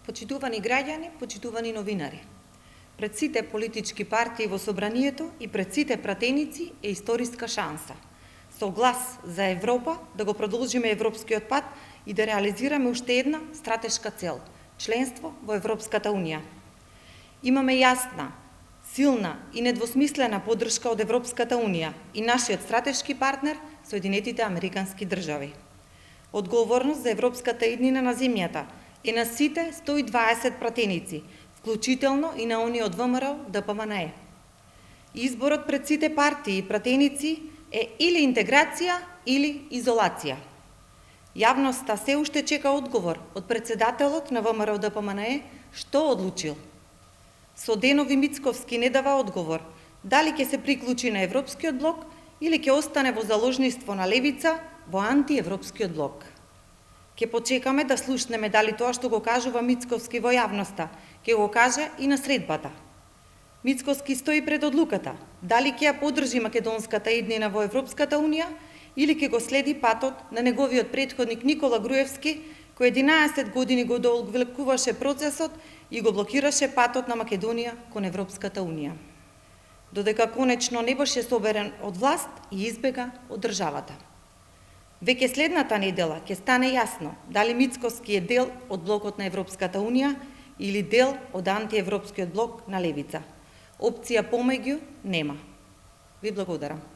Почитувани граѓани, почитувани новинари. Пред сите политички партии во собранието и пред сите пратеници е историска шанса. Со глас за Европа да го продолжиме европскиот пат и да реализираме уште една стратешка цел – членство во Европската Унија. Имаме јасна, силна и недвосмислена поддршка од Европската Унија и нашиот стратешки партнер Соединетите Американски држави. Одговорност за европската иднина на земјата е на сите 120 пратеници, вклучително и на оние од ВМРО ДПМНЕ. Изборот пред сите партии и пратеници е или интеграција или изолација. Јавноста се уште чека одговор од председателот на ВМРО ДПМНЕ што одлучил. Со денови Мицковски не дава одговор дали ќе се приклучи на Европскиот блок или ќе остане во заложниство на левица во антиевропскиот блок. Ке почекаме да слушнеме дали тоа што го кажува Мицковски во јавноста, ќе го каже и на средбата. Мицковски стои пред одлуката, дали ќе ја поддржи македонската иднина во Европската Унија или ќе го следи патот на неговиот претходник Никола Груевски, кој 11 години го доолгвлекуваше процесот и го блокираше патот на Македонија кон Европската Унија. Додека конечно не беше соберен од власт и избега од државата. Веќе следната недела ќе стане јасно дали Мицковски е дел од блокот на Европската Унија или дел од антиевропскиот блок на левица. Опција помеѓу нема. Ви благодарам.